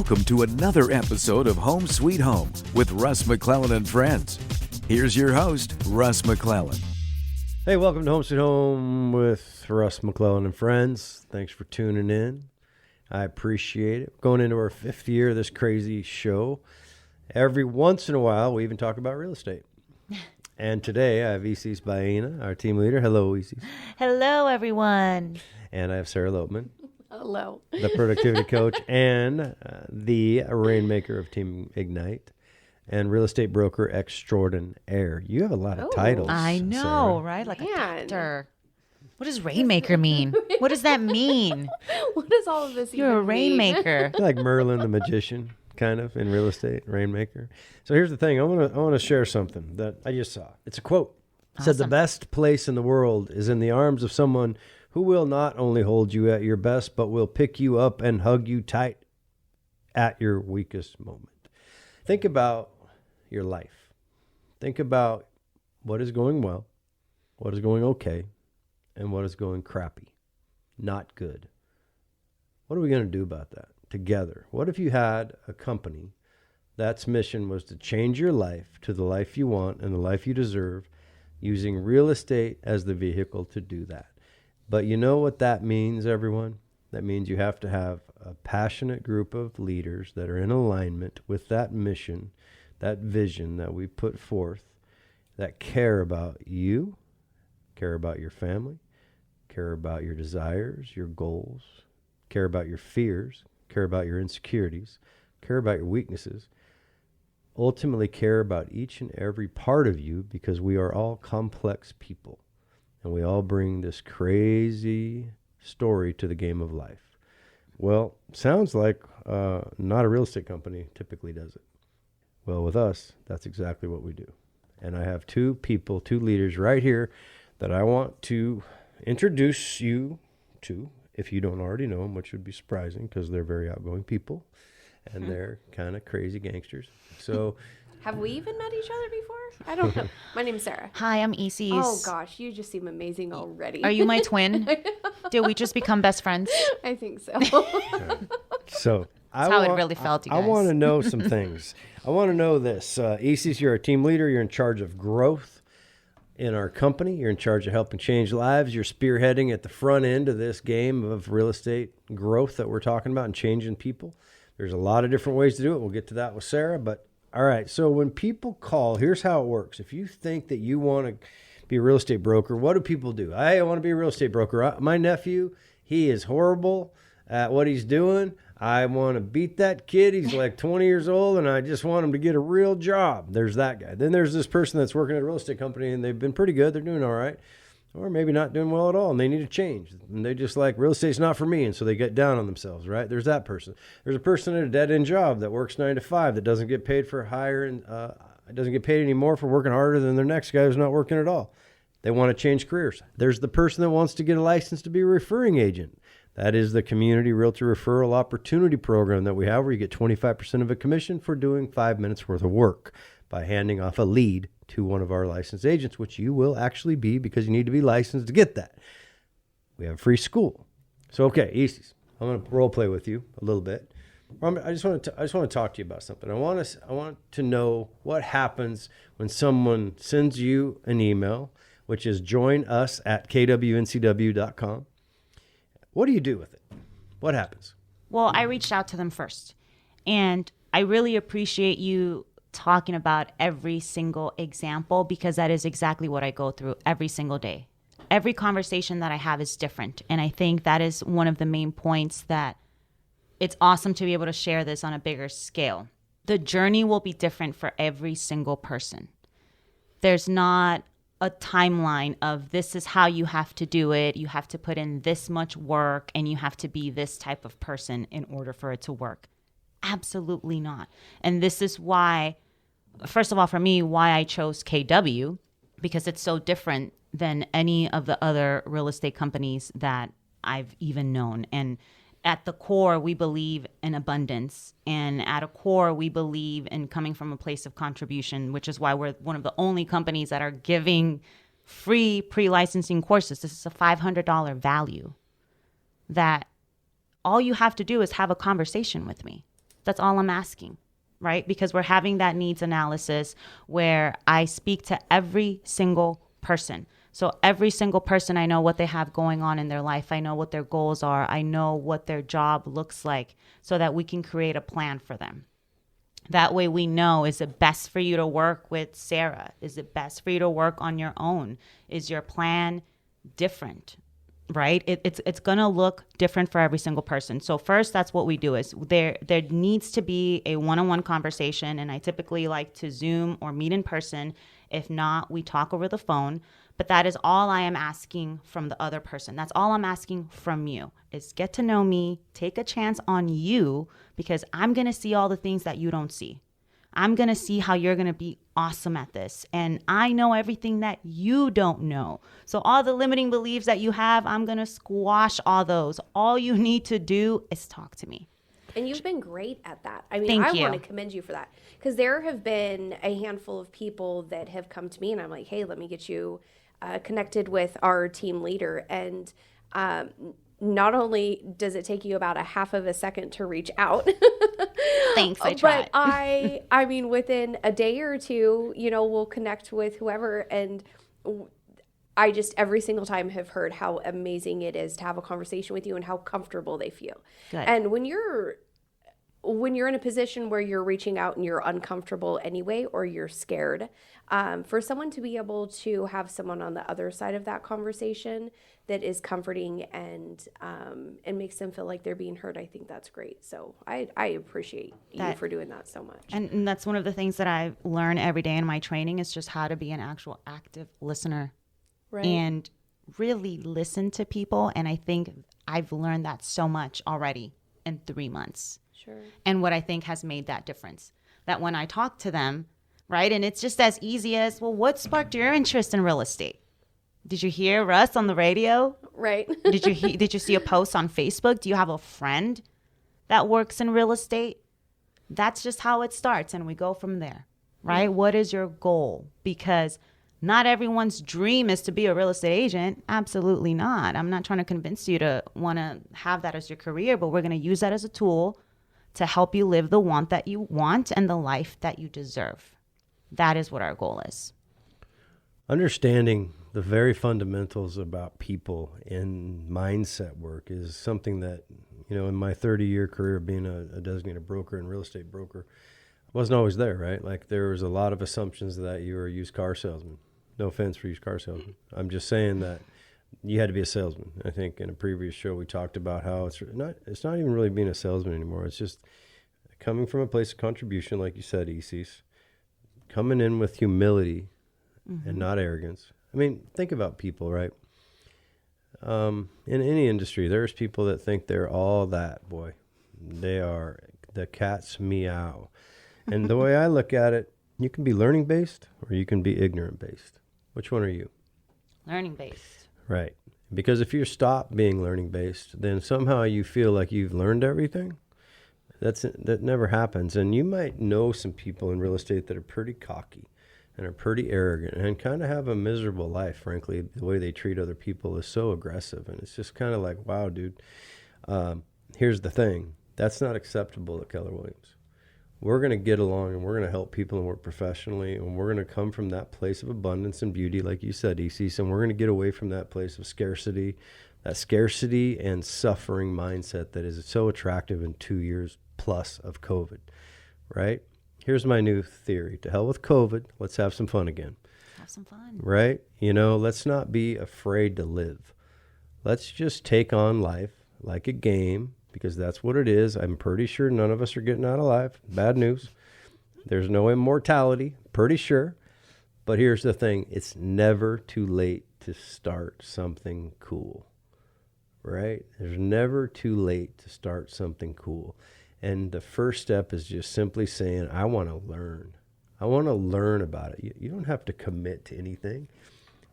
Welcome to another episode of Home Sweet Home with Russ McClellan and Friends. Here's your host, Russ McClellan. Hey, welcome to Home Sweet Home with Russ McClellan and Friends. Thanks for tuning in. I appreciate it. Going into our 5th year of this crazy show. Every once in a while, we even talk about real estate. And today, I have Isis Baena, our team leader. Hello, Isis. Hello, everyone. And I have Sarah Lopman. Hello. The productivity coach and the rainmaker of Team Ignite and real estate broker extraordinaire. You have a lot of titles. I know, Sarah. right? Like Man. a doctor. What does rainmaker mean? What does that mean? What does all of this You're a even mean? rainmaker. Like Merlin the magician, kind of, in real estate, rainmaker. So here's the thing. I want to share something that I just saw. It's a quote. It said, "The Awesome. best place in the world is in the arms of someone who will not only hold you at your best, but will pick you up and hug you tight at your weakest moment." Think about your life. Think about what is going well, what is going okay, and what is going crappy, not good. What are we going to do about that together? What if you had a company that's mission was to change your life to the life you want and the life you deserve, using real estate as the vehicle to do that? But you know what that means, everyone? That means you have to have a passionate group of leaders that are in alignment with that mission, that vision that we put forth, that care about you, care about your family, care about your desires, your goals, care about your fears, care about your insecurities, care about your weaknesses, ultimately care about each and every part of you, because we are all complex people. And we all bring this crazy story to the game of life. Well, sounds like not a real estate company typically does it. Well, with us, that's exactly what we do. And I have two leaders right here that I want to introduce you to, if you don't already know them, which would be surprising because they're very outgoing people and they're kind of crazy gangsters. So Have we even met each other before? I don't know. My name's Sarah. Hi, I'm Isis. Oh, gosh. You just seem amazing already. Are you my twin? Did we just become best friends? I think so. So That's how it really felt, you I guys. want to know some things. I want to know this. Isis, you're a team leader. You're in charge of growth in our company. You're in charge of helping change lives. You're spearheading at the front end of this game of real estate growth that we're talking about and changing people. There's a lot of different ways to do it. We'll get to that with Sarah. But all right, so when people call, here's how it works. If you think that you want to be a real estate broker, what do people do? I want to be a real estate broker. My nephew, he is horrible at what he's doing. I want to beat that kid. He's like 20 years old, and I just want him to get a real job. There's that guy. Then there's this person that's working at a real estate company, and they've been pretty good. They're doing all right. Or maybe not doing well at all, and they need to change. And they just like, real estate's not for me, and so they get down on themselves, right? There's that person. There's a person at a dead-end job that works 9 to 5 that doesn't get paid for higher and doesn't get paid anymore for working harder than their next guy who's not working at all. They want to change careers. There's the person that wants to get a license to be a referring agent. That is the Community Realtor Referral Opportunity Program that we have, where you get 25% of a commission for doing 5 minutes worth of work by handing off a lead to one of our licensed agents, which you will actually be, because you need to be licensed to get that. We have a free school. So, okay, Isis, I'm going to role play with you a little bit. I just want to talk to you about something. I want to know what happens when someone sends you an email, which is joinus@kwncw.com. What do you do with it? What happens? Well, I reached out to them first. And I really appreciate you talking about every single example, because that is exactly what I go through every single day. Every conversation that I have is different. And I think that is one of the main points, that it's awesome to be able to share this on a bigger scale. The journey will be different for every single person. There's not a timeline of this is how you have to do it. You have to put in this much work and you have to be this type of person in order for it to work. Absolutely not. And this is why, first of all, for me, why I chose KW, because it's so different than any of the other real estate companies that I've even known. And at the core, we believe in abundance. And at a core, we believe in coming from a place of contribution, which is why we're one of the only companies that are giving free pre-licensing courses. This is a $500 value that all you have to do is have a conversation with me. That's all I'm asking, right? Because we're having that needs analysis where I speak to every single person. So every single person, I know what they have going on in their life. I know what their goals are. I know what their job looks like so that we can create a plan for them. That way we know, is it best for you to work with Sarah? Is it best for you to work on your own? Is your plan different? Right? It's going to look different for every single person. So first, that's what we do is there needs to be a one-on-one conversation. And I typically like to Zoom or meet in person. If not, we talk over the phone. But that is all I am asking from the other person. That's all I'm asking from you is get to know me, take a chance on you, because I'm going to see all the things that you don't see. I'm going to see how you're going to be awesome at this. And I know everything that you don't know. So all the limiting beliefs that you have, I'm going to squash all those. All you need to do is talk to me. And you've been great at that. I mean, Thank you. want to commend you for that. Because there have been a handful of people that have come to me and I'm like, hey, let me get you connected with our team leader. And not only does it take you about a half of a second to reach out. Thanks, I tried. But I mean, within a day or two, we'll connect with whoever. And I just every single time have heard how amazing it is to have a conversation with you and how comfortable they feel. Good. And when you're in a position where you're reaching out and you're uncomfortable anyway, or you're scared, for someone to be able to have someone on the other side of that conversation that is comforting and makes them feel like they're being heard, I think that's great. So I appreciate you for doing that so much. And that's one of the things that I learn every day in my training is just how to be an actual active listener. Right. And really listen to people. And I think I've learned that so much already in 3 months. Sure. And what I think has made that difference, that when I talk to them, right, and it's just as easy as, well, what sparked your interest in real estate? Did you hear Russ on the radio? Right. Did you see a post on Facebook? Do you have a friend that works in real estate? That's just how it starts, and we go from there, right? Mm-hmm. What is your goal? Because not everyone's dream is to be a real estate agent. Absolutely not. I'm not trying to convince you to want to have that as your career, but we're going to use that as a tool to help you live the want that you want and the life that you deserve. That is what our goal is. Understanding the very fundamentals about people and mindset work is something that, in my 30-year career being a designated broker and real estate broker, wasn't always there, right? Like there was a lot of assumptions that you were a used car salesman. No offense for used car salesman. I'm just saying that you had to be a salesman. I think in a previous show we talked about how it's not even really being a salesman anymore. It's just coming from a place of contribution, like you said, Isis, coming in with humility and not arrogance. I mean, think about people, right? In any industry, there's people that think they're all that, boy. They are the cat's meow. And the way I look at it, you can be learning based or you can be ignorant based. Which one are you? Learning based. Right. Because if you stop being learning based, then somehow you feel like you've learned everything. That never happens. And you might know some people in real estate that are pretty cocky and are pretty arrogant and kind of have a miserable life, frankly. The way they treat other people is so aggressive. And it's just kind of like, wow, dude. Here's the thing. That's not acceptable at Keller Williams. We're going to get along and we're going to help people and work professionally. And we're going to come from that place of abundance and beauty, like you said, Isis. And we're going to get away from that place of scarcity, that scarcity and suffering mindset that is so attractive in 2 years plus of COVID, right? Here's my new theory. To hell with COVID. Let's have some fun again. Have some fun. Right? Let's not be afraid to live. Let's just take on life like a game, because that's what it is. I'm pretty sure none of us are getting out alive. Bad news. There's no immortality, pretty sure. But here's the thing. It's never too late to start something cool, right? There's never too late to start something cool. And the first step is just simply saying, I want to learn. I want to learn about it. You don't have to commit to anything.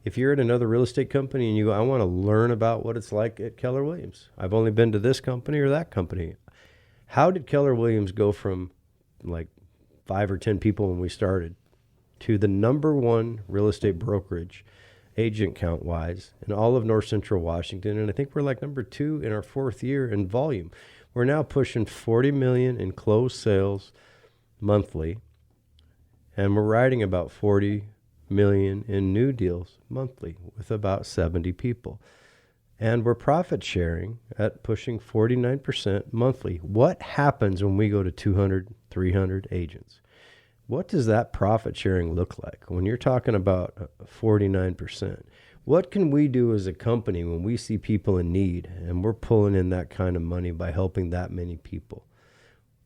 If you're at another real estate company and you go, I want to learn about what it's like at Keller Williams. I've only been to this company or that company. How did Keller Williams go from like 5 or 10 people when we started to the #1 real estate brokerage agent count wise in all of North Central Washington? And I think we're like #2 in our 4th year in volume. We're now pushing 40 million in closed sales monthly, and we're writing about 40 million in new deals monthly with about 70 people. And we're profit sharing at pushing 49% monthly. What happens when we go to 200, 300 agents? What does that profit sharing look like when you're talking about 49%? What can we do as a company when we see people in need and we're pulling in that kind of money by helping that many people?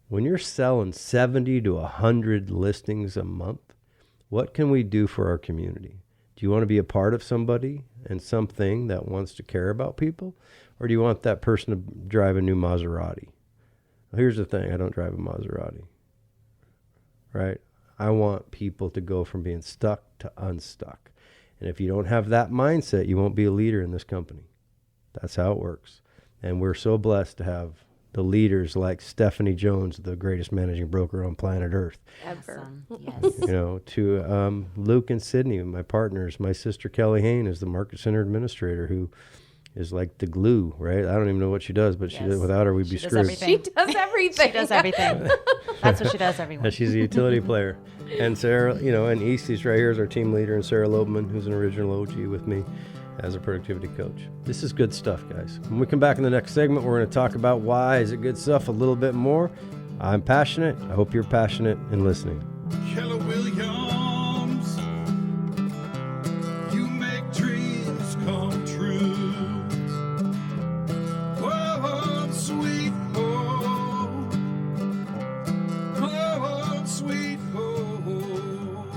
When you're selling 70 to 100 listings a month, what can we do for our community? Do you want to be a part of somebody and something that wants to care about people? Or do you want that person to drive a new Maserati? Well, here's the thing. I don't drive a Maserati, right? I want people to go from being stuck to unstuck. And if you don't have that mindset, you won't be a leader in this company. That's how it works. And we're so blessed to have the leaders like Stephanie Jones, the greatest managing broker on planet Earth. Ever. Yes. You know, to Luke and Sydney, my partners. My sister Kelly Hain is the market center administrator who is like the glue, right? I don't even know what she does, but she does, without her, we'd be She does screwed. everything. She does everything. She does everything. That's what she does, everyone. And she's a utility player. And Sarah, you know, and Eastie's right here is our team leader, and Sarah Loebman, who's an original OG with me as a productivity coach. This is good stuff, guys. When we come back in the next segment, we're going to talk about why is it good stuff a little bit more. I'm passionate. I hope you're passionate in listening. Keller Williams, you make dreams come true. Home sweet home, home sweet home.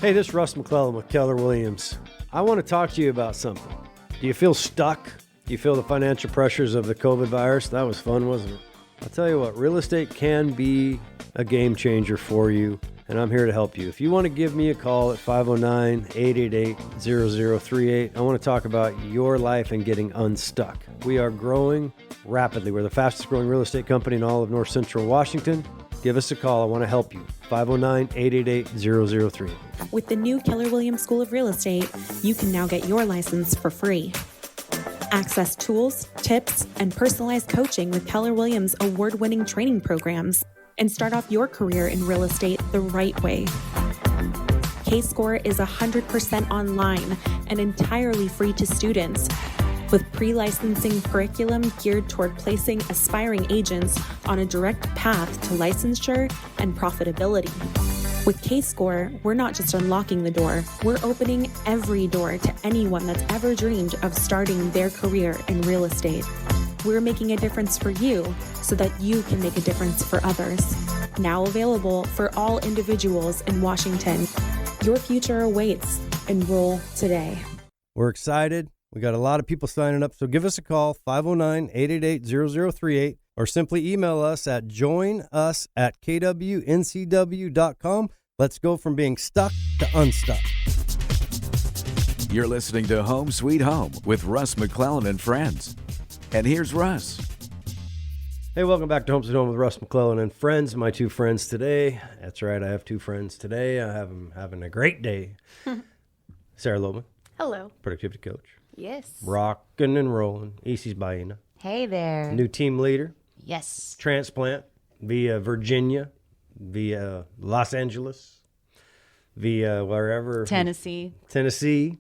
Hey, this is Russ McClellan with Keller Williams. I want to talk to you about something. Do you feel stuck? Do you feel the financial pressures of the COVID virus? That was fun, wasn't it? I'll tell you what, real estate can be a game changer for you, and I'm here to help you. If you want to give me a call at 509-888-0038, I want to talk about your life and getting unstuck. We are growing rapidly. We're the fastest growing real estate company in all of North Central Washington. Give us a call. I want to help you. 509-888-0038. With the new Keller Williams School of Real Estate, you can now get your license for free. Access tools, tips, and personalized coaching with Keller Williams award-winning training programs, and start off your career in real estate the right way. K-Score is 100% online and entirely free to students, with pre-licensing curriculum geared toward placing aspiring agents on a direct path to licensure and profitability. With K-Score, we're not just unlocking the door, we're opening every door to anyone that's ever dreamed of starting their career in real estate. We're making a difference for you so that you can make a difference for others. Now available for all individuals in Washington. Your future awaits. Enroll today. We're excited. We got a lot of people signing up, so give us a call, 509-888-0038, or simply email us at joinus@kwncw.com. Let's go from being stuck to unstuck. You're listening to Home Sweet Home with Russ McClellan and friends. And here's Russ. Hey, welcome back to Home Sweet Home with Russ McClellan and friends. My two friends today. That's right, I have two friends today. I have them having a great day. Sarah Loebman, Hello. productivity coach. Yes. Rocking and rolling. Isis Baena, Hey there. new team leader. Yes. Transplant via Virginia, via Los Angeles, via wherever. Tennessee Tennessee.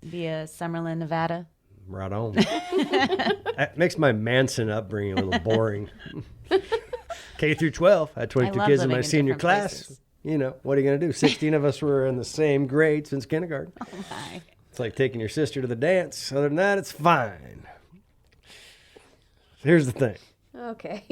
via Summerlin, Nevada. Right on. That makes my Manson upbringing a little boring. K through 12. I had 22 love kids in living my in senior different class. places. You know, what are you going to do? 16 of us were in the same grade since kindergarten. Oh my. It's like taking your sister to the dance. Other than that, it's fine. Here's the thing. Okay.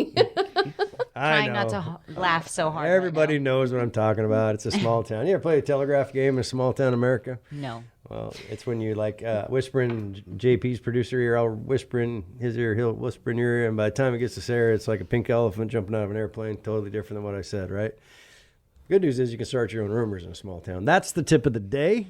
I Trying know. not to laugh so hard. Everybody right knows what I'm talking about. It's a small town. You ever play a telegraph game in small town America? now. No. Well, it's when you like whispering JP's producer ear, I'll whisper in his ear, he'll whisper in your ear, and by the time it gets to Sarah, it's like a pink elephant jumping out of an airplane, totally different than what I said, right? Good news is you can start your own rumors in a small town. That's the tip of the day.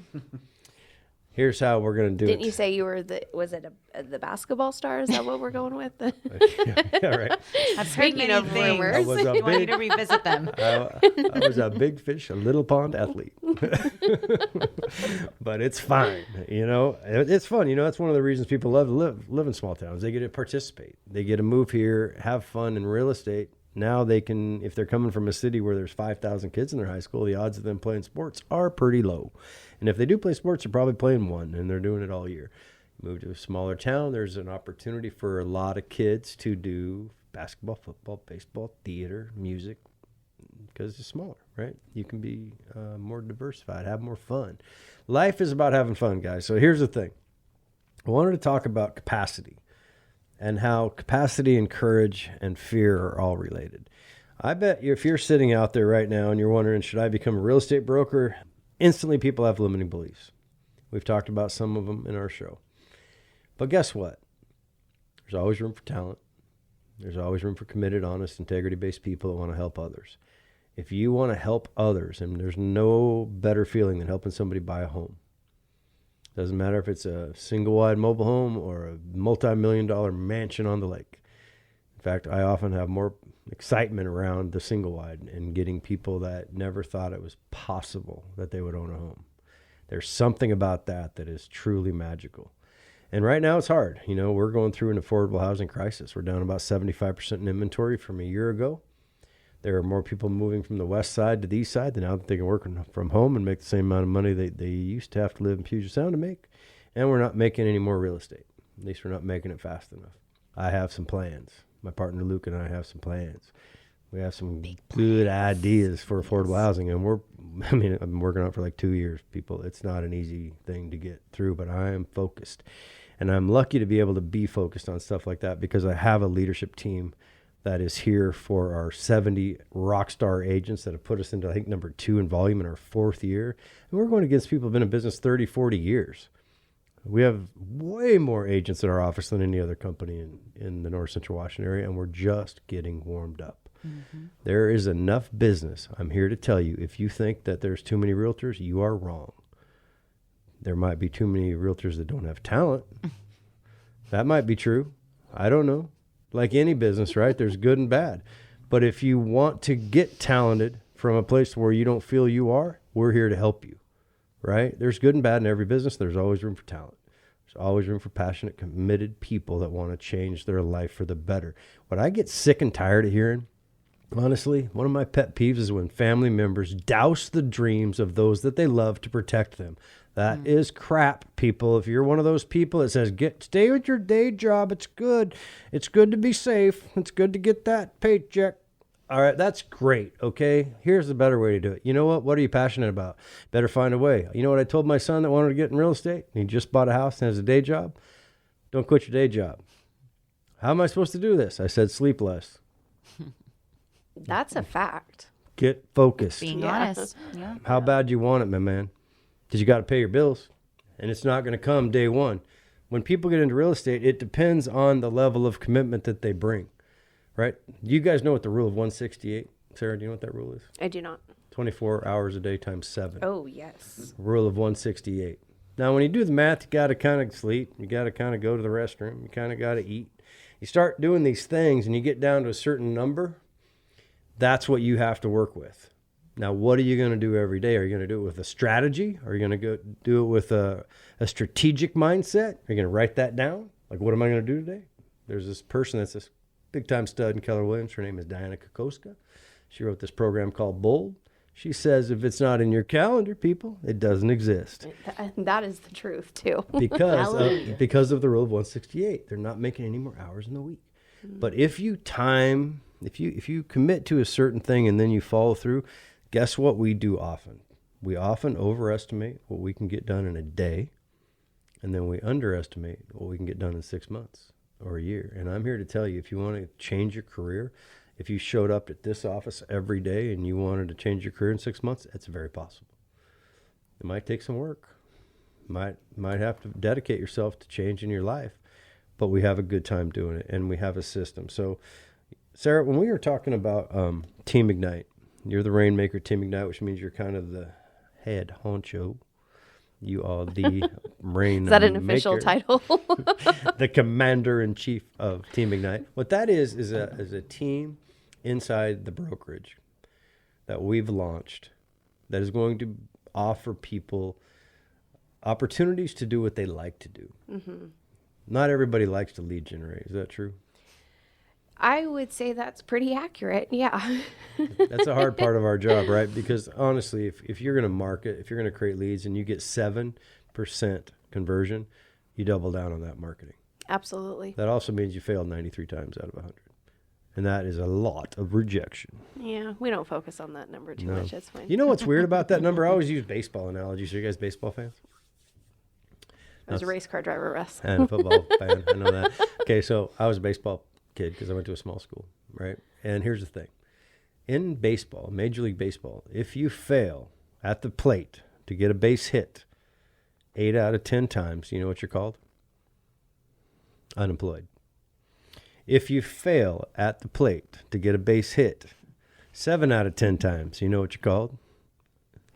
Here's how we're going to do Didn't it. you say you were the basketball star? Is that what we're going with? Yeah, right. I've Speaking heard of many rumors. things. I was a You want me big- to revisit them? I was a big fish, a little pond athlete. But it's fine. It's fun. That's one of the reasons people love to live in small towns. They get to participate. They get to move here, have fun in real estate. Now they can, if they're coming from a city where there's 5,000 kids in their high school, the odds of them playing sports are pretty low. And if they do play sports, they're probably playing one, and they're doing it all year. Move to a smaller town, there's an opportunity for a lot of kids to do basketball, football, baseball, theater, music, because it's smaller, right? You can be more diversified, have more fun. Life is about having fun, guys. So here's the thing. I wanted to talk about capacity and how capacity and courage and fear are all related. I bet if you're sitting out there right now and you're wondering, should I become a real estate broker? Instantly, people have limiting beliefs. We've talked about some of them in our show. But guess what? There's always room for talent. There's always room for committed, honest, integrity-based people that want to help others. If you want to help others, and there's no better feeling than helping somebody buy a home. Doesn't matter if it's a single-wide mobile home or a multi-million-dollar mansion on the lake. In fact, I often have more excitement around the single-wide and getting people that never thought it was possible that they would own a home. There's something about that is truly magical. And right now it's hard. We're going through an affordable housing crisis. We're down about 75% in inventory from a year ago. There are more people moving from the west side to the east side now that they can work from home and make the same amount of money they used to have to live in Puget Sound to make. And we're not making any more real estate. At least we're not making it fast enough. I have some plans. My partner Luke and I have some plans. We have some good ideas for affordable housing. And I've been working on it for like 2 years, people. It's not an easy thing to get through, but I am focused. And I'm lucky to be able to be focused on stuff like that because I have a leadership team that is here for our 70 rock star agents that have put us into, I think, number 2 in volume in our 4th year. And we're going against people who have been in business 30, 40 years. We have way more agents in our office than any other company in the North Central Washington area, and we're just getting warmed up. Mm-hmm. There is enough business. I'm here to tell you, if you think that there's too many realtors, you are wrong. There might be too many realtors that don't have talent. That might be true. I don't know. Like any business, right? There's good and bad. But if you want to get talented from a place where you don't feel you are, we're here to help you, right? There's good and bad in every business. There's always room for talent. There's always room for passionate, committed people that want to change their life for the better. What I get sick and tired of hearing, honestly, one of my pet peeves is when family members douse the dreams of those that they love to protect them. That is crap, people. If you're one of those people that says, stay with your day job, it's good. It's good to be safe. It's good to get that paycheck. All right, that's great, okay? Here's the better way to do it. You know what? What are you passionate about? Better find a way. You know what I told my son that wanted to get in real estate? He just bought a house and has a day job. Don't quit your day job. How am I supposed to do this? I said, sleep less. That's a fact. Get focused. Being honest. Yeah. How bad do you want it, my man? Because you got to pay your bills, and it's not going to come day one. When people get into real estate, it depends on the level of commitment that they bring, right? You guys know what the rule of 168? Sarah, do you know what that rule is? I do not. 24 hours a day times 7. Oh, yes. Rule of 168. Now, when you do the math, you got to kind of sleep. You got to kind of go to the restroom. You kind of got to eat. You start doing these things, and you get down to a certain number. That's what you have to work with. Now, what are you going to do every day? Are you going to do it with a strategy? Are you going to go do it with a strategic mindset? Are you going to write that down? Like, what am I going to do today? There's this person that's this big-time stud in Keller Williams. Her name is Diana Kokoska. She wrote this program called Bold. She says if it's not in your calendar, people, it doesn't exist. That is the truth, too. Because of the rule of 168. They're not making any more hours in the week. But if you commit to a certain thing and then you follow through, guess what we do often? We often overestimate what we can get done in a day, and then we underestimate what we can get done in 6 months or a year. And I'm here to tell you, if you want to change your career, if you showed up at this office every day and you wanted to change your career in 6 months, it's very possible. It might take some work. Might have to dedicate yourself to changing your life, but we have a good time doing it, and we have a system. So, Sarah, when we were talking about Team Ignite, you're the Rainmaker Team Ignite, which means you're kind of the head honcho. You are the rain Is that an official title? the commander in chief of Team Ignite. What that is a team inside the brokerage that we've launched that is going to offer people opportunities to do what they like to do. Mm-hmm. Not everybody likes to lead generate. Is that true? I would say that's pretty accurate. Yeah. That's a hard part of our job, right? Because honestly, if you're going to market, if you're going to create leads and you get 7% conversion, you double down on that marketing. Absolutely. That also means you failed 93 times out of 100. And that is a lot of rejection. Yeah, we don't focus on that number too much. That's fine. You know what's weird about that number? I always use baseball analogies. Are you guys baseball fans? I was a race car driver, Russ. And a football fan. I know that. Okay, so I was a baseball kid because I went to a small school, right? And here's the thing. In baseball, Major League Baseball, if you fail at the plate to get a base hit 8 out of 10 times, you know what you're called? Unemployed. If you fail at the plate to get a base hit 7 out of 10 times, you know what you're called?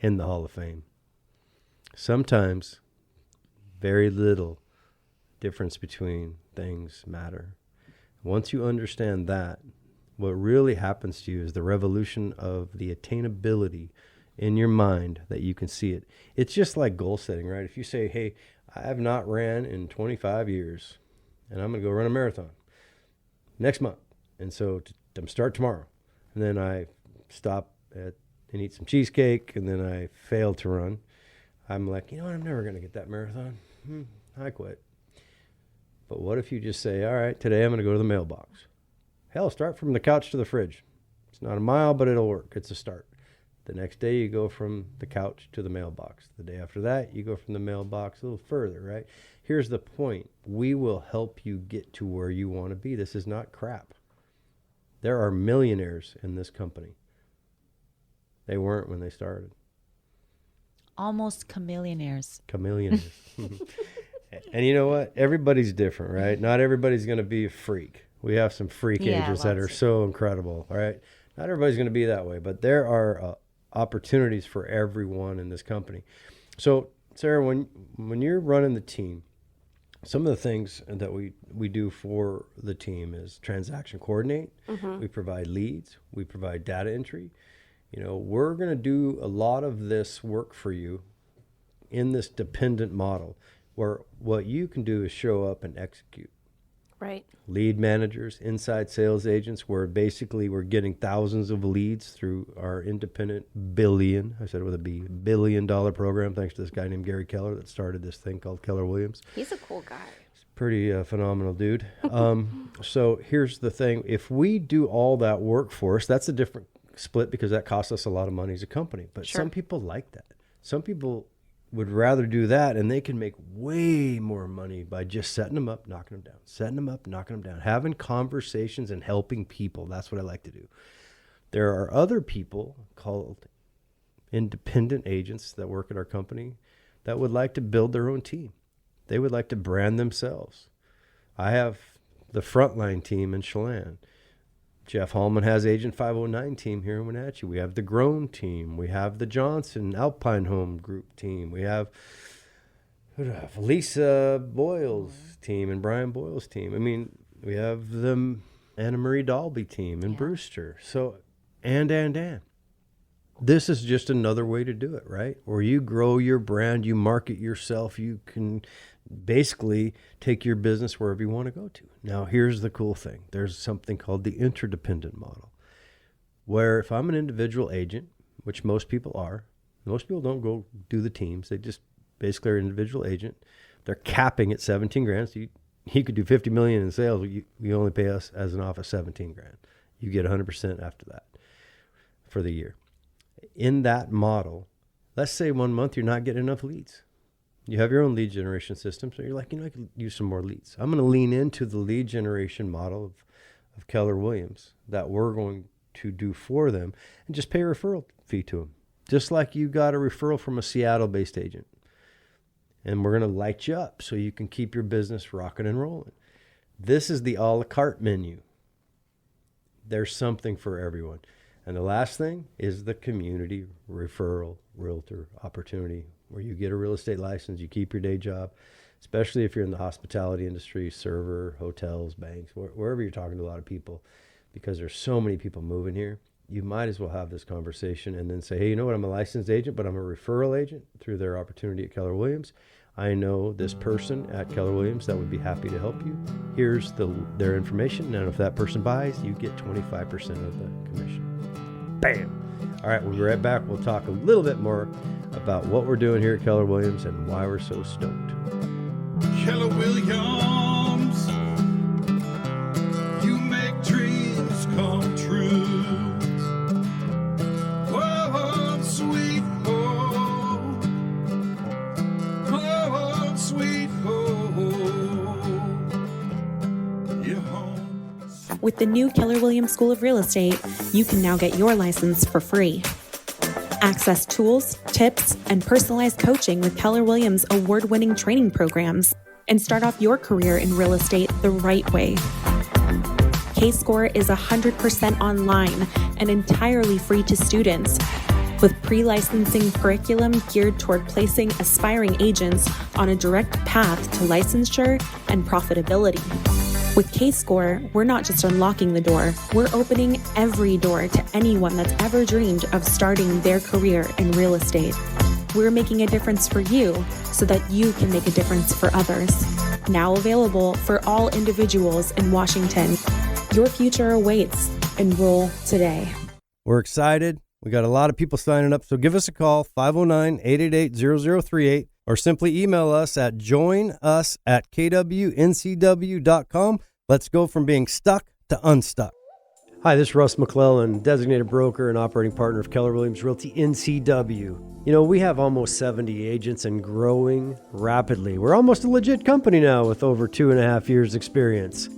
In the Hall of Fame. Sometimes very little difference between things matter. Once you understand that, what really happens to you is the revolution of the attainability in your mind that you can see it. It's just like goal setting, right? If you say, hey, I have not ran in 25 years and I'm going to go run a marathon next month. And so I'm start tomorrow. And then I stop and eat some cheesecake and then I fail to run. I'm like, you know what? I'm never going to get that marathon. I quit. But what if you just say, all right, today I'm going to go to the mailbox. Hell, start from the couch to the fridge. It's not a mile, but it'll work. It's a start. The next day you go from the couch to the mailbox. The day after that, you go from the mailbox a little further, right? Here's the point. We will help you get to where you want to be. This is not crap. There are millionaires in this company. They weren't when they started. Almost chameleonaires. Chameleonaires. And you know what? Everybody's different, right? Not everybody's going to be a freak. We have some freak agents that are so incredible, all right? Not everybody's going to be that way, but there are opportunities for everyone in this company. So, Sarah, when you're running the team, some of the things that we do for the team is transaction coordinate. Mm-hmm. We provide leads. We provide data entry. You know, we're going to do a lot of this work for you in this dependent model where what you can do is show up and execute. Right. Lead managers, inside sales agents, where basically we're getting thousands of leads through our independent billion, I said it with a B, $1 billion program, thanks to this guy named Gary Keller that started this thing called Keller Williams. He's a cool guy. He's a pretty phenomenal dude. So here's the thing. If we do all that work for us, that's a different split because that costs us a lot of money as a company. But sure. Some people like that. Some people would rather do that, and they can make way more money by just setting them up, knocking them down, setting them up, knocking them down, having conversations and helping people. That's what I like to do. There are other people called independent agents that work at our company that would like to build their own team. They would like to brand themselves. I have the frontline team in Chelan. Jeff Hallman has Agent 509 team here in Wenatchee. We have the Grown team. We have the Johnson Alpine Home Group team. We have Lisa Boyle's team and Brian Boyle's team. I mean, we have the Anna Marie Dalby team and Brewster. So, and. This is just another way to do it, right? Where you grow your brand, you market yourself, you can basically take your business wherever you want to go to. Now, here's the cool thing. There's something called the interdependent model, where if I'm an individual agent, which most people are, most people don't go do the teams. They just basically are an individual agent. They're capping at 17 grand. So you could do 50 million in sales. You only pay us as an office 17 grand. You get 100% after that for the year. In that model, let's say 1 month you're not getting enough leads. You have your own lead generation system, so you're like, I could use some more leads. I'm going to lean into the lead generation model of Keller Williams that we're going to do for them and just pay a referral fee to them. Just like you got a referral from a Seattle-based agent. And we're going to light you up so you can keep your business rocking and rolling. This is the a la carte menu. There's something for everyone. And the last thing is the community referral realtor opportunity where you get a real estate license, you keep your day job, especially if you're in the hospitality industry, server, hotels, banks, wherever you're talking to a lot of people, because there's so many people moving here. You might as well have this conversation and then say, hey, you know what? I'm a licensed agent, but I'm a referral agent through their opportunity at Keller Williams. I know this person at Keller Williams that would be happy to help you. Here's their information. And if that person buys, you get 25% of the commission. Bam! All right, we'll be right back. We'll talk a little bit more about what we're doing here at Keller Williams and why we're so stoked. Keller Williams, you make dreams come true. Home sweet home, home sweet home, your home. With the new Keller Williams School of Real Estate, you can now get your license for free. Access tools, tips, and personalized coaching with Keller Williams award-winning training programs and start off your career in real estate the right way. K-Score is 100% online and entirely free to students, with pre-licensing curriculum geared toward placing aspiring agents on a direct path to licensure and profitability. With K-Score, we're not just unlocking the door, we're opening every door to anyone that's ever dreamed of starting their career in real estate. We're making a difference for you so that you can make a difference for others. Now available for all individuals in Washington. Your future awaits. Enroll today. We're excited. We got a lot of people signing up, so give us a call, 509-888-0038, or simply email us at joinus@kWNCW.com. Let's go from being stuck to unstuck. Hi, this is Russ McClellan, designated broker and operating partner of Keller Williams Realty NCW. You know, we have almost 70 agents and growing rapidly. We're almost a legit company now with over 2.5 years experience.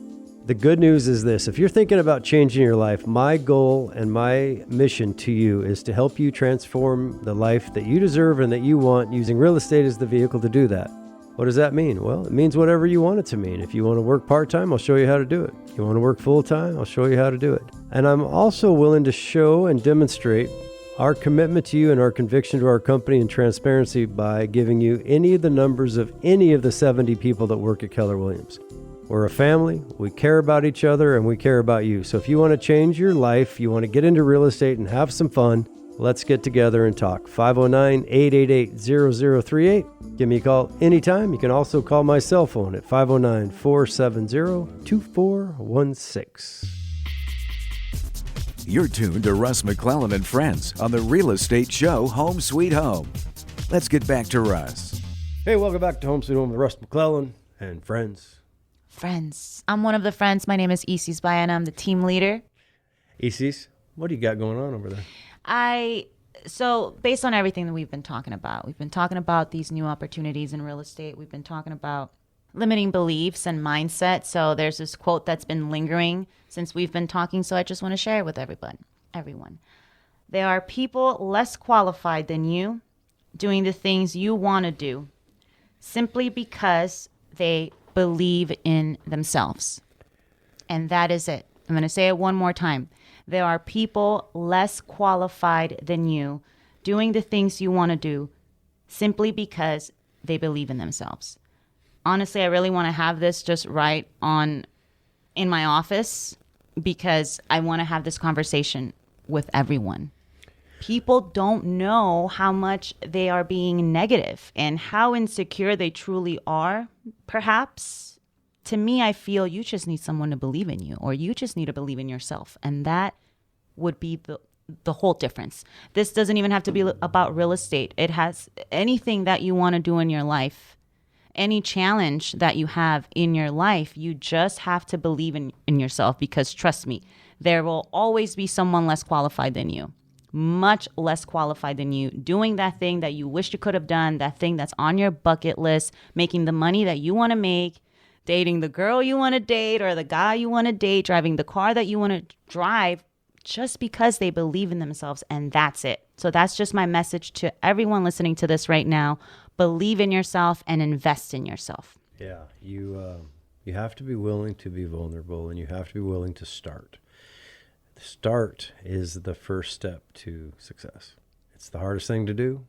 The good news is this: if you're thinking about changing your life, my goal and my mission to you is to help you transform the life that you deserve and that you want, using real estate as the vehicle to do that. What does that mean? Well, it means whatever you want it to mean. If you want to work part-time, I'll show you how to do it. If you want to work full-time, I'll show you how to do it. And I'm also willing to show and demonstrate our commitment to you and our conviction to our company and transparency by giving you any of the numbers of any of the 70 people that work at Keller Williams. We're a family, we care about each other, and we care about you. So if you want to change your life, you want to get into real estate and have some fun, let's get together and talk. 509-888-0038. Give me a call anytime. You can also call my cell phone at 509-470-2416. You're tuned to Russ McClellan and Friends on the Real Estate Show Home Sweet Home. Let's get back to Russ. Hey, welcome back to Home Sweet Home with Russ McClellan and Friends. Friends. I'm one of the friends. My name is Isis Bayan. I'm the team leader. Isis, what do you got going on over there? So based on everything that we've been talking about these new opportunities in real estate. We've been talking about limiting beliefs and mindset. So there's this quote that's been lingering since we've been talking. So I just want to share it with everyone. There are people less qualified than you doing the things you want to do simply because they believe in themselves. And that is it. I'm going to say it one more time. There are people less qualified than you doing the things you want to do simply because they believe in themselves. Honestly, I really want to have this just right on in my office because I want to have this conversation with everyone. People don't know how much they are being negative and how insecure they truly are, perhaps. To me, I feel you just need someone to believe in you, or you just need to believe in yourself. And that would be the whole difference. This doesn't even have to be about real estate. It has anything that you want to do in your life, any challenge that you have in your life, you just have to believe in yourself, because trust me, there will always be someone less qualified than you. Much less qualified than you, doing that thing that you wish you could have done, that thing that's on your bucket list, making the money that you want to make, dating the girl you want to date or the guy you want to date, driving the car that you want to drive, just because they believe in themselves, and that's it. So that's just my message to everyone listening to this right now. Believe in yourself and invest in yourself. Yeah, you have to be willing to be vulnerable, and you have to be willing to start. Start is the first step to success. It's the hardest thing to do,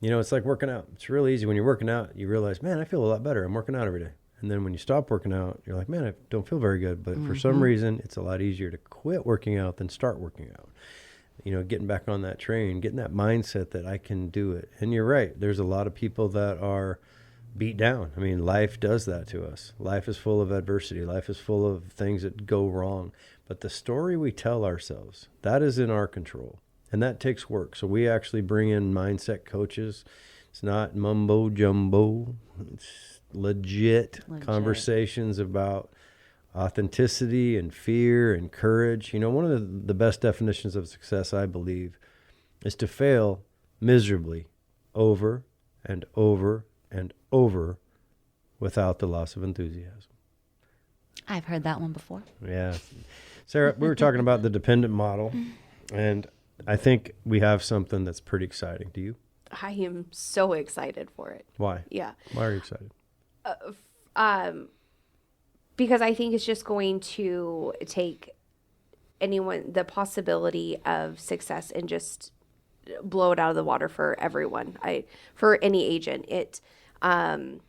You know, it's like working out. It's real easy. When you're working out, you realize, man, I feel a lot better. I'm working out every day. And then when you stop working out, you're like, man, I don't feel very good. But for some reason, it's a lot easier to quit working out than start working out. You know, getting back on that train, getting that mindset that I can do it. And you're right. There's a lot of people that are beat down. I mean, life does that to us. Life is full of adversity. Life is full of things that go wrong. But the story we tell ourselves, that is in our control. And that takes work. So we actually bring in mindset coaches. It's not mumbo jumbo. It's legit conversations about authenticity and fear and courage. You know, one of the best definitions of success, I believe, is to fail miserably over and over and over without the loss of enthusiasm. I've heard that one before. Yeah. Sarah, we were talking about the dependent model, and I think we have something that's pretty exciting. Do you? I am so excited for it. Why? Yeah. Why are you excited? Because I think it's just going to take the possibility of success and just blow it out of the water for everyone. For any agent, everyone,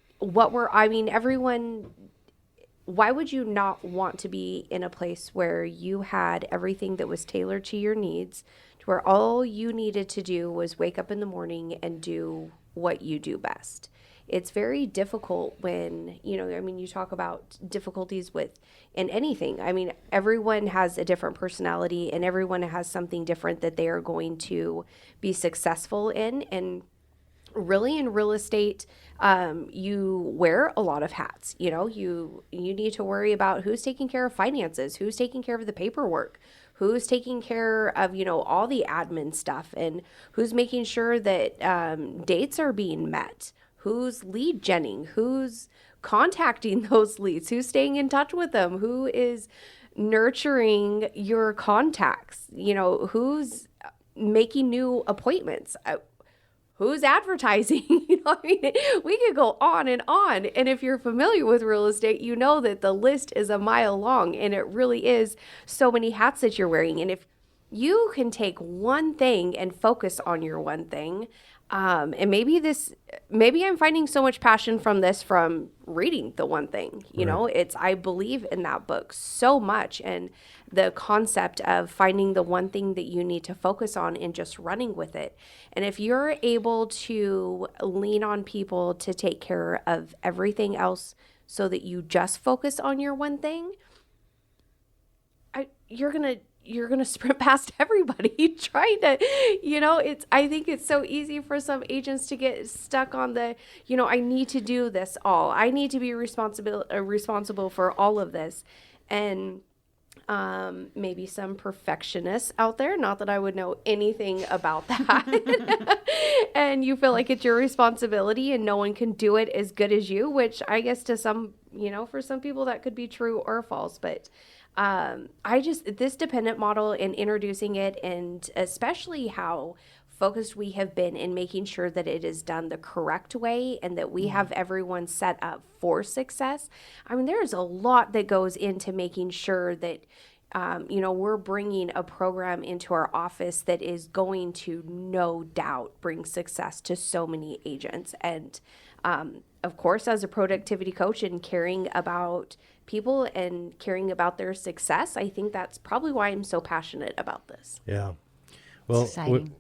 why would you not want to be in a place where you had everything that was tailored to your needs, to where all you needed to do was wake up in the morning and do what you do best? It's very difficult when, you talk about difficulties in anything. I mean, everyone has a different personality and everyone has something different that they are going to be successful in. And really in real estate, you wear a lot of hats. You need to worry about who's taking care of finances, who's taking care of the paperwork, who's taking care of, all the admin stuff, and who's making sure that dates are being met. Who's lead genning, who's contacting those leads, who's staying in touch with them, who is nurturing your contacts, who's making new appointments, who's advertising. We could go on. And if you're familiar with real estate, you know that the list is a mile long, and it really is so many hats that you're wearing. And if you can take one thing and focus on your one thing, and maybe I'm finding so much passion from reading The One Thing. I believe in that book so much, and the concept of finding the one thing that you need to focus on and just running with it. And if you're able to lean on people to take care of everything else so that you just focus on your one thing, you're going to sprint past everybody trying to, I think it's so easy for some agents to get stuck on I need to do this all. I need to be responsible for all of this. And maybe some perfectionists out there, not that I would know anything about that. And you feel like it's your responsibility and no one can do it as good as you, which I guess to some, for some people that could be true or false. But this dependent model and introducing it, and especially how focused we have been in making sure that it is done the correct way and that we have everyone set up for success. I mean, there's a lot that goes into making sure that, we're bringing a program into our office that is going to no doubt bring success to so many agents. And, of course, as a productivity coach and caring about people and caring about their success, I think that's probably why I'm so passionate about this. Yeah. Well,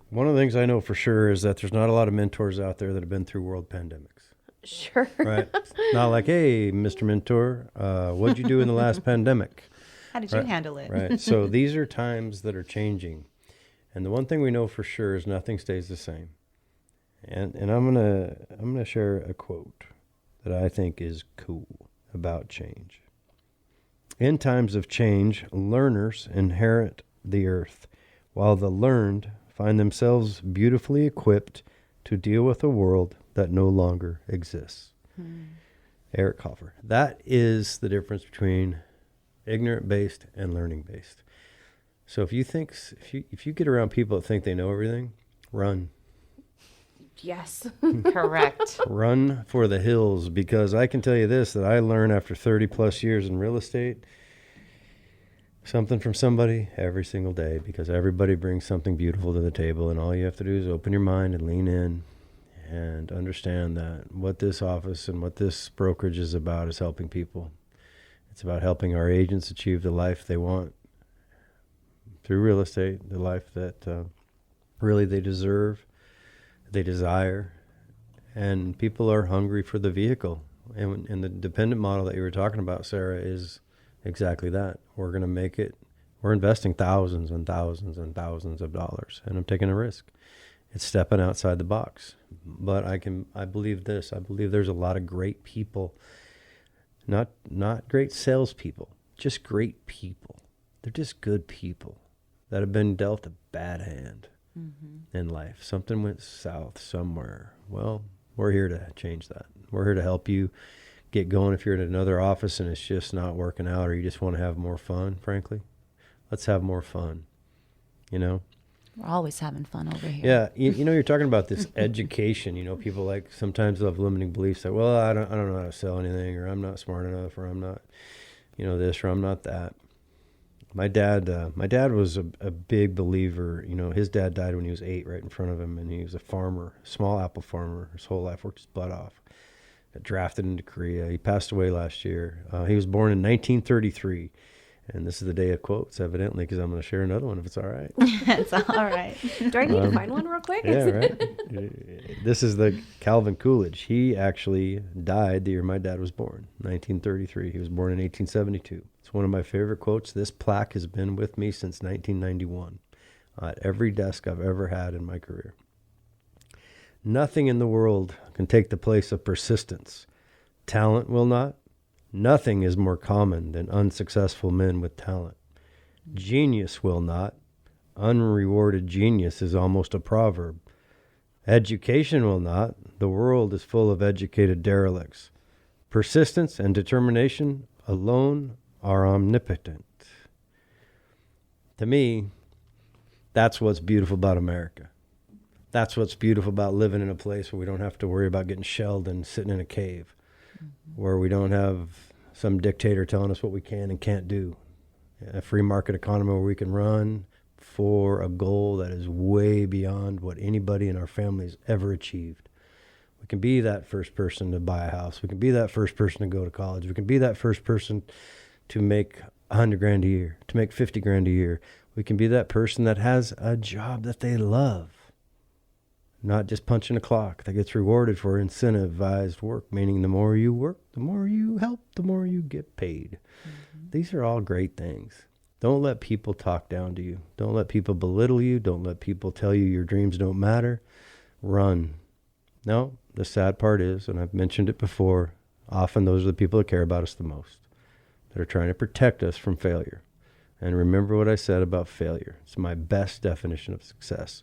one of the things I know for sure is that there's not a lot of mentors out there that have been through world pandemics. Sure. Right. Not like, hey, Mr. Mentor, what'd you do in the last pandemic? How did you handle it? Right. So these are times that are changing. And the one thing we know for sure is nothing stays the same. And I'm gonna share a quote that I think is cool about change. In times of change, learners inherit the earth, while the learned find themselves beautifully equipped to deal with a world that no longer exists. Eric Hoffer. That is the difference between ignorant-based and learning-based. So if you get around people that think they know everything, run. Yes. Correct. Run for the hills, because I can tell you this, that I learned after 30 plus years in real estate, something from somebody every single day, because everybody brings something beautiful to the table, and all you have to do is open your mind and lean in and understand that what this office and what this brokerage is about is helping people. It's about helping our agents achieve the life they want through real estate, the life that really they deserve, they desire, and people are hungry for the vehicle. And the dependent model that you were talking about, Sarah, is exactly that. We're going to make it. We're investing thousands and thousands and thousands of dollars, and I'm taking a risk. It's stepping outside the box. But I believe this. I believe there's a lot of great people, not great salespeople, just great people. They're just good people that have been dealt a bad hand in life. Something went south somewhere. Well, we're here to change that. We're here to help you get going. If you're in another office and it's just not working out, or you just want to have more fun, frankly, let's have more fun, We're always having fun over here. Yeah, you're talking about this education. People like sometimes they'll have limiting beliefs like, well, I don't know how to sell anything, or I'm not smart enough, or I'm not, this, or I'm not that. My dad was a big believer. His dad died when he was 8, right in front of him, and he was a farmer, small apple farmer, his whole life, worked his butt off. Got drafted into Korea. He passed away last year. He was born in 1933. And this is the day of quotes, evidently, because I'm going to share another one if it's all right. It's all right. Do I need to find one real quick? Yeah, right. This is the Calvin Coolidge. He actually died the year my dad was born, 1933. He was born in 1872. It's one of my favorite quotes. This plaque has been with me since 1991 at every desk I've ever had in my career. Nothing in the world can take the place of persistence. Talent will not. Nothing is more common than unsuccessful men with talent. Genius will not. Unrewarded genius is almost a proverb. Education will not. The world is full of educated derelicts. Persistence and determination alone are omnipotent. To me, that's what's beautiful about America. That's what's beautiful about living in a place where we don't have to worry about getting shelled and sitting in a cave, where we don't have some dictator telling us what we can and can't do. A free market economy where we can run for a goal that is way beyond what anybody in our family has ever achieved. We can be that first person to buy a house. We can be that first person to go to college. We can be that first person to make $100,000 a year, to make $50,000 a year. We can be that person that has a job that they love. Not just punching a clock that gets rewarded for incentivized work, meaning the more you work, the more you help, the more you get paid. These are all great things. Don't let people talk down to you. Don't let people belittle you. Don't let people tell you your dreams don't matter. Run. No, the sad part is, and I've mentioned it before, often those are the people that care about us the most, that are trying to protect us from failure. And remember what I said about failure. It's my best definition of success.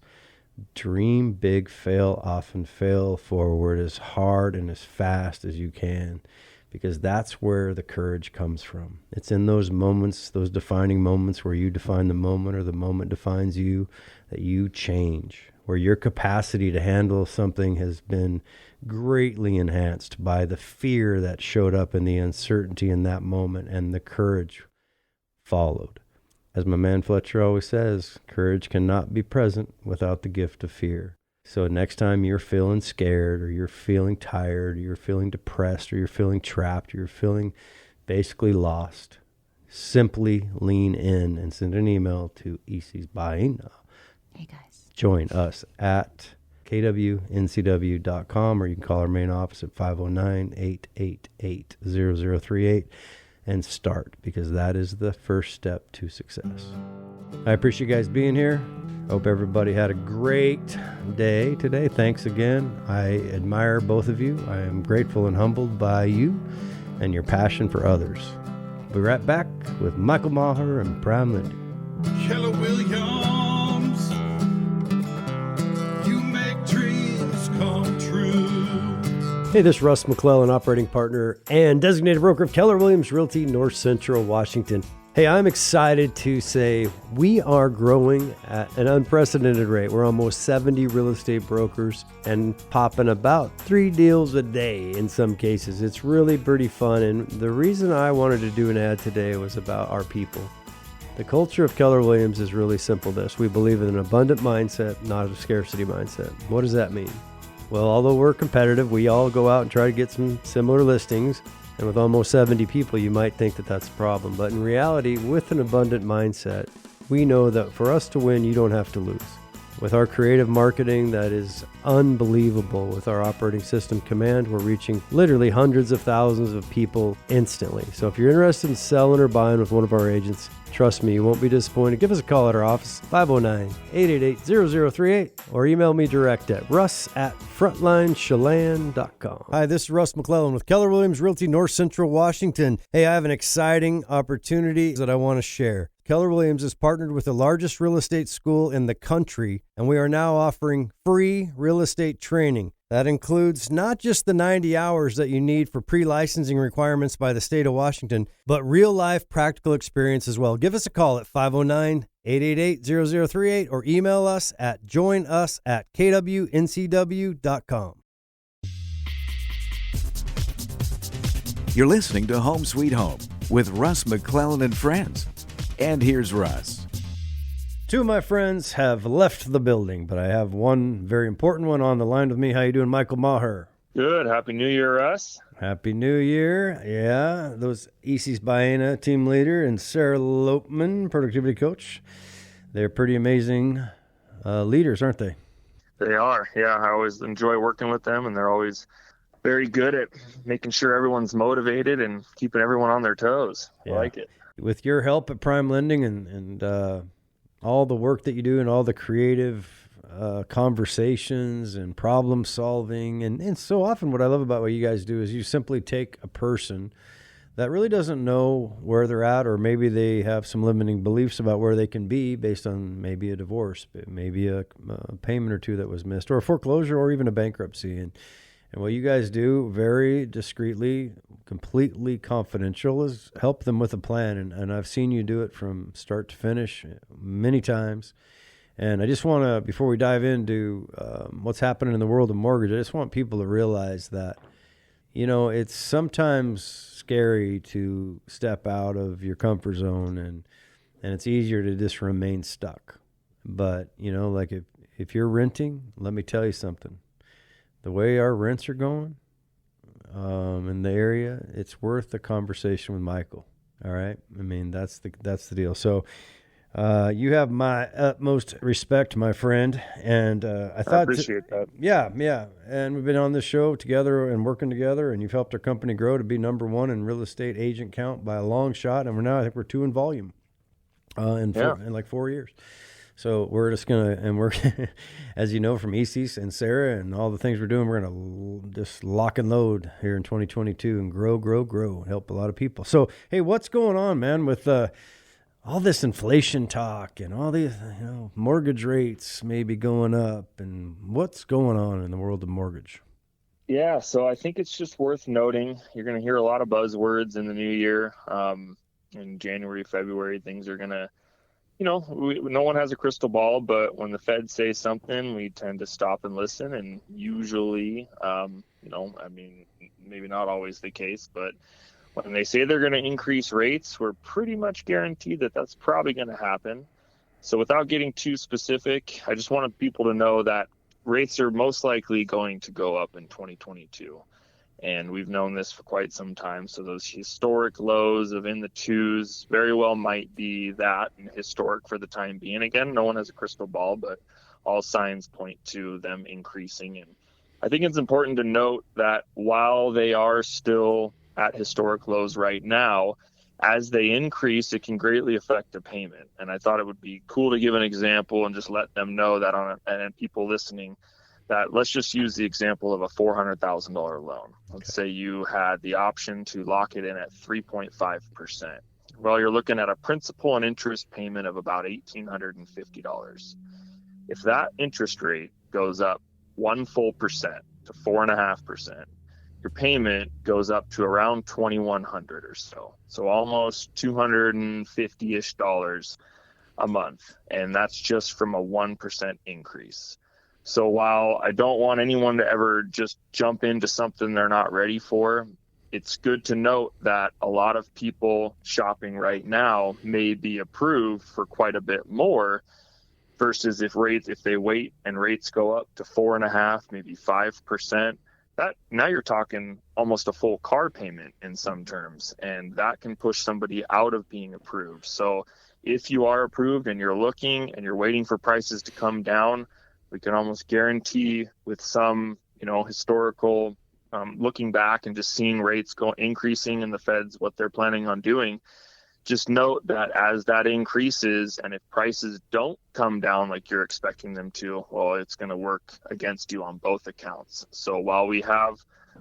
Dream big, fail often, fail forward as hard and as fast as you can, because that's where the courage comes from. It's in those moments, those defining moments where you define the moment or the moment defines you, that you change, where your capacity to handle something has been greatly enhanced by the fear that showed up in the uncertainty in that moment, and the courage followed. As my man Fletcher always says, courage cannot be present without the gift of fear. So next time you're feeling scared, or you're feeling tired, or you're feeling depressed, or you're feeling trapped, or you're feeling basically lost, simply lean in and send an email to EC's Buying Now. Hey, guys. Join us at kwncw.com, or you can call our main office at 509-888-0038. And start, because that is the first step to success. I appreciate you guys being here. Hope everybody had a great day today. Thanks again. I admire both of you. I am grateful and humbled by you and your passion for others. We'll be right back with Michael Maher and Prime Lindy. Keller Williams, you make dreams come true. Hey, this is Russ McClellan, operating partner and designated broker of Keller Williams Realty, North Central Washington. Hey, I'm excited to say we are growing at an unprecedented rate. We're almost 70 real estate brokers and popping about 3 deals a day in some cases. It's really pretty fun. And the reason I wanted to do an ad today was about our people. The culture of Keller Williams is really simple this. We believe in an abundant mindset, not a scarcity mindset. What does that mean? Well, although we're competitive, we all go out and try to get some similar listings. And with almost 70 people, you might think that that's a problem. But in reality, with an abundant mindset, we know that for us to win, you don't have to lose. With our creative marketing that is unbelievable, with our operating system Command, we're reaching literally hundreds of thousands of people instantly. So if you're interested in selling or buying with one of our agents, trust me, you won't be disappointed. Give us a call at our office, 509-888-0038, or email me direct at russ@frontlinechelan.com. Hi, this is Russ McClellan with Keller Williams Realty North Central Washington. Hey, I have an exciting opportunity that I want to share. Keller Williams is partnered with the largest real estate school in the country, and we are now offering free real estate training. That includes not just the 90 hours that you need for pre-licensing requirements by the state of Washington, but real-life practical experience as well. Give us a call at 509-888-0038 or email us at joinus@kwncw.com. You're listening to Home Sweet Home with Russ McClellan and friends. And here's Russ. Two of my friends have left the building, but I have one very important one on the line with me. How you doing, Michael Maher? Good. Happy New Year, Russ. Happy New Year. Yeah, those Isis Baena team leader and Sarah Lopeman, productivity coach. They're pretty amazing leaders, aren't they? They are. Yeah, I always enjoy working with them, and they're always very good at making sure everyone's motivated and keeping everyone on their toes. Yeah. I like it. With your help at Prime Lending and all the work that you do and all the creative conversations and problem solving. And so often what I love about what you guys do is you simply take a person that really doesn't know where they're at, or maybe they have some limiting beliefs about where they can be based on maybe a divorce, maybe a payment or two that was missed, or a foreclosure, or even a bankruptcy. And what you guys do very discreetly, completely confidential, is help them with a plan. And I've seen you do it from start to finish many times. And I just want to, before we dive into what's happening in the world of mortgage, I just want people to realize that, you know, it's sometimes scary to step out of your comfort zone, and it's easier to just remain stuck. But, you know, like if you're renting, let me tell you something. The way our rents are going in the area, it's worth the conversation with Michael. All right, I mean that's the deal. So you have my utmost respect, my friend, and I appreciate that. Yeah, and we've been on this show together and working together, and you've helped our company grow to be #1 in real estate agent count by a long shot, and I think we're 2 in volume in like 4 years. So we're just we're, as you know, from Isis and Sarah and all the things we're doing, we're going to just lock and load here in 2022 and grow, help a lot of people. So, hey, what's going on, man, with all this inflation talk and all these, mortgage rates maybe going up, and what's going on in the world of mortgage? Yeah, so I think it's just worth noting. You're going to hear a lot of buzzwords in the new year. In January, February, things are going to, no one has a crystal ball, but when the Fed says something, we tend to stop and listen. And usually, maybe not always the case, but when they say they're going to increase rates, we're pretty much guaranteed that that's probably going to happen. So without getting too specific, I just wanted people to know that rates are most likely going to go up in 2022. And we've known this for quite some time. So those historic lows of in the 2s very well might be that, and historic for the time being. Again, no one has a crystal ball, but all signs point to them increasing. And I think it's important to note that while they are still at historic lows right now, as they increase, it can greatly affect the payment. And I thought it would be cool to give an example and just let them know that and people listening, that let's just use the example of a $400,000 loan. Let's say you had the option to lock it in at 3.5%. Well, you're looking at a principal and interest payment of about $1,850. If that interest rate goes up 1 full percent to 4.5%, your payment goes up to around $2,100 or so. So almost $250-ish a month. And that's just from a 1% increase. So while I don't want anyone to ever just jump into something they're not ready for, it's good to note that a lot of people shopping right now may be approved for quite a bit more. versus if they wait and rates go up to 4.5%, maybe 5%, that now you're talking almost a full car payment in some terms, and that can push somebody out of being approved. So if you are approved and you're looking and you're waiting for prices to come down, we can almost guarantee with some, historical looking back and just seeing rates increasing in the Feds, what they're planning on doing. Just note that as that increases, and if prices don't come down like you're expecting them to, well, it's going to work against you on both accounts. So while we have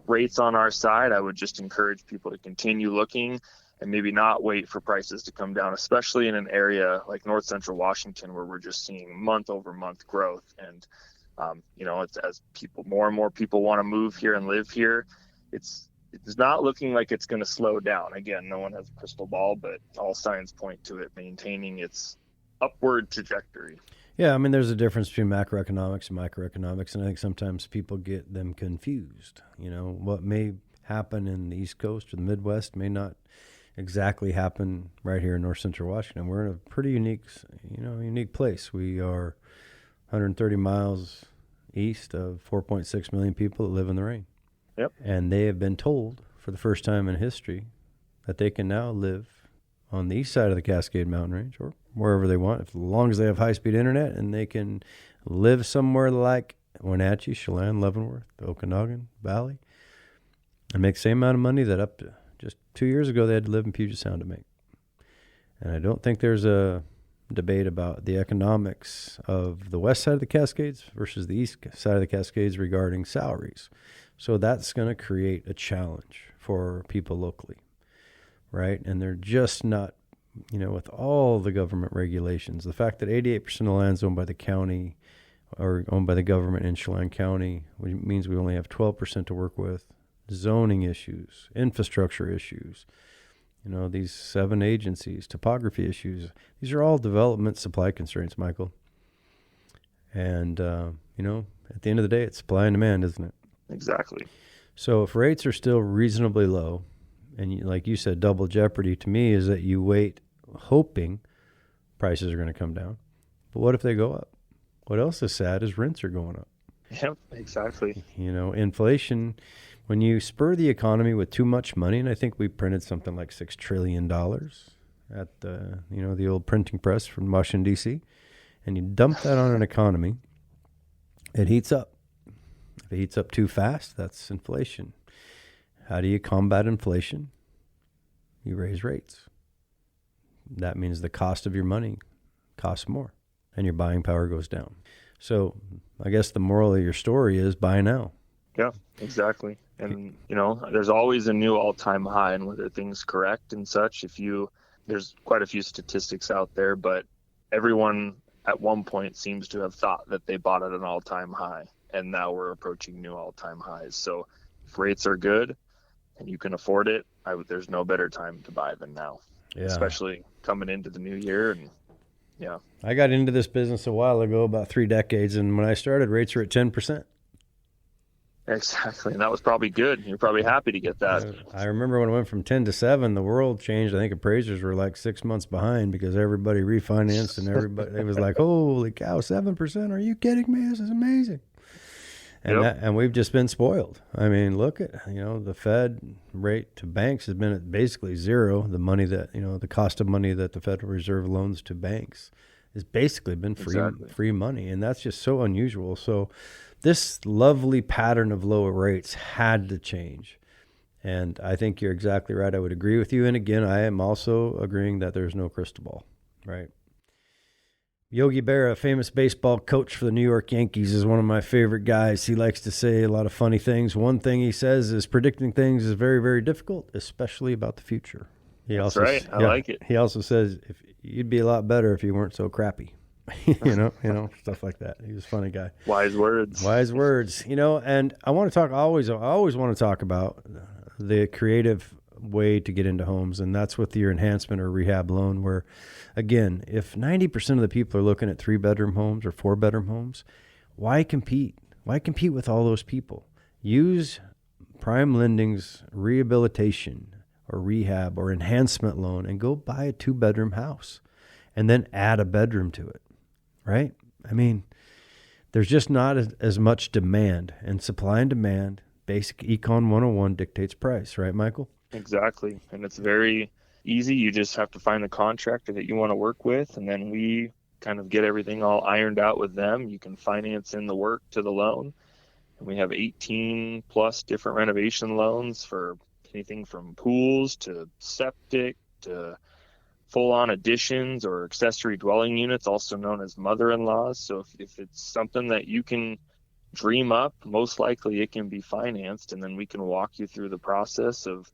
rates on our side, I would just encourage people to continue looking and maybe not wait for prices to come down, especially in an area like North Central Washington, where we're just seeing month over month growth. And, it's as more and more people want to move here and live here, it's not looking like it's going to slow down. Again, no one has a crystal ball, but all signs point to it maintaining its upward trajectory. Yeah, I mean, there's a difference between macroeconomics and microeconomics, and I think sometimes people get them confused. What may happen in the East Coast or the Midwest may not exactly happen right here in North Central Washington. We're in a pretty unique place. We are 130 miles east of 4.6 million people that live in the rain. Yep. And they have been told for the first time in history that they can now live on the east side of the Cascade Mountain Range or wherever they want, as long as they have high-speed internet, and they can live somewhere like Wenatchee, Chelan, Leavenworth, Okanagan Valley, and make the same amount of money that up to just 2 years ago they had to live in Puget Sound to make. And I don't think there's a debate about the economics of the west side of the Cascades versus the east side of the Cascades regarding salaries. So that's going to create a challenge for people locally, right? And they're just not, with all the government regulations, the fact that 88% of land is owned by the county or owned by the government in Chelan County, which means we only have 12% to work with, zoning issues, infrastructure issues, these 7 agencies, topography issues. These are all development supply constraints, Michael. And, at the end of the day, it's supply and demand, isn't it? Exactly. So if rates are still reasonably low, and like you said, double jeopardy to me is that you wait hoping prices are going to come down. But what if they go up? What else is sad is rents are going up. Yep, exactly. Inflation, when you spur the economy with too much money, and I think we printed something like $6 trillion at the old printing press from Washington, D.C., and you dump that on an economy, it heats up. If it heats up too fast, that's inflation. How do you combat inflation? You raise rates. That means the cost of your money costs more and your buying power goes down. So I guess the moral of your story is buy now. Yeah, exactly. And, there's always a new all-time high, and whether things correct and such, there's quite a few statistics out there, but everyone at one point seems to have thought that they bought at an all-time high. And now we're approaching new all-time highs. So if rates are good and you can afford it, there's no better time to buy than now, especially coming into the new year. And yeah, I got into this business a while ago, about 3 decades, and when I started, rates were at 10%. Exactly, and that was probably good. You're probably happy to get that. I remember when it went from 10 to 7, the world changed. I think appraisers were like 6 months behind because everybody refinanced, and everybody it was like, "Holy cow, 7%? Are you kidding me? This is amazing." And and we've just been spoiled. I mean, look at, the Fed rate to banks has been at basically zero. The money that, the cost of money that the Federal Reserve loans to banks has basically been free money. And that's just so unusual. So this lovely pattern of lower rates had to change. And I think you're exactly right. I would agree with you. And again, I am also agreeing that there's no crystal ball, right? Yogi Berra, famous baseball coach for the New York Yankees, is one of my favorite guys. He likes to say a lot of funny things. One thing he says is predicting things is very, very difficult, especially about the future. That's right. I like it. He also says if you'd be a lot better if you weren't so crappy. Stuff like that. He was a funny guy. Wise words. And I want to talk, I always want to talk about the creative way to get into homes, and that's with your enhancement or rehab loan, where again, if 90% of the people are looking at 3-bedroom homes or 4-bedroom homes, why compete with all those people? Use Prime Lending's rehabilitation or rehab or enhancement loan and go buy a 2-bedroom house and then add a bedroom to it, right? I mean, there's just not as much demand, and supply and demand, basic Econ 101 dictates price, right, Michael? Exactly. And it's very easy. You just have to find the contractor that you want to work with, and then we kind of get everything all ironed out with them. You can finance in the work to the loan. And we have 18 plus different renovation loans for anything from pools to septic to full-on additions or accessory dwelling units, also known as mother-in-laws. So if it's something that you can dream up, most likely it can be financed, and then we can walk you through the process of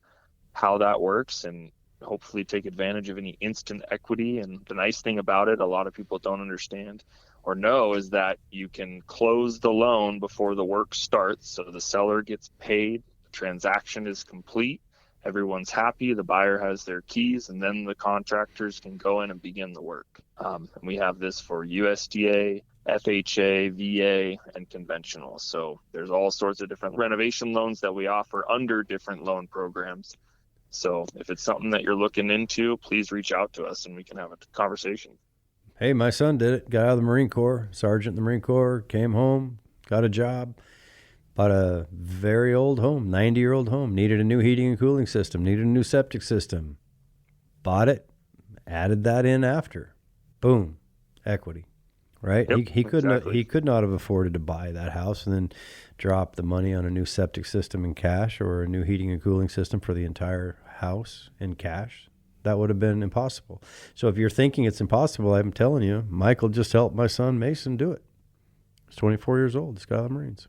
how that works and hopefully take advantage of any instant equity. And the nice thing about it, a lot of people don't understand or know, is that you can close the loan before the work starts. So the seller gets paid, the transaction is complete, everyone's happy, the buyer has their keys, and then the contractors can go in and begin the work. And we have this for USDA, FHA, VA, and conventional. So there's all sorts of different renovation loans that we offer under different loan programs. So if it's something that you're looking into, please reach out to us and we can have a conversation. Hey, my son did it. Got out of the Marine Corps, sergeant in the Marine Corps, came home, got a job, bought a very old home, 90-year-old home, needed a new heating and cooling system, needed a new septic system. Bought it, added that in after. Boom, equity. Right? Yep, he exactly. could not have afforded to buy that house and then drop the money on a new septic system in cash or a new heating and cooling system for the entire house in cash. That would have been impossible. So if you're thinking it's impossible, I'm telling you, Michael just helped my son Mason do it. He's 24 years old. He's got out of the Marines.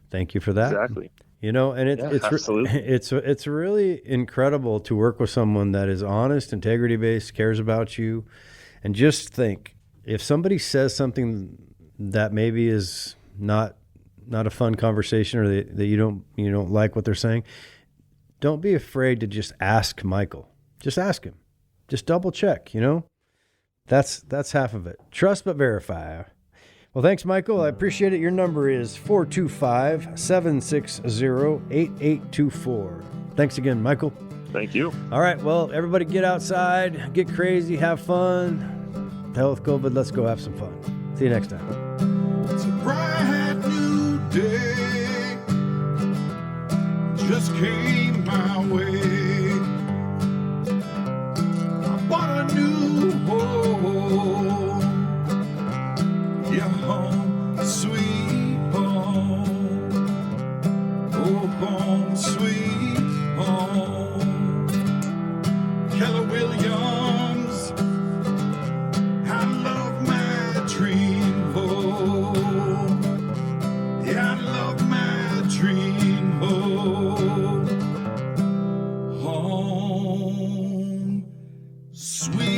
Thank you for that. Exactly. You know, and Absolutely. it's really incredible to work with someone that is honest, integrity-based, cares about you. And just think, if somebody says something that maybe is not a fun conversation, or that you don't like what they're saying, don't be afraid to just ask Michael. Just ask him. Just double check, you know? That's half of it. Trust but verify. Well, thanks, Michael. I appreciate it. Your number is 425-760-8824. Thanks again, Michael. Thank you. All right, well, everybody get outside, get crazy, have fun. The hell with COVID, let's go have some fun. See you next time. It's a bright new day, just came my way. I bought a new home, yeah, home, sweet home. Oh, home, sweet home. Keller Williams, I love my dream home. Yeah, I love my dream home. Home, sweet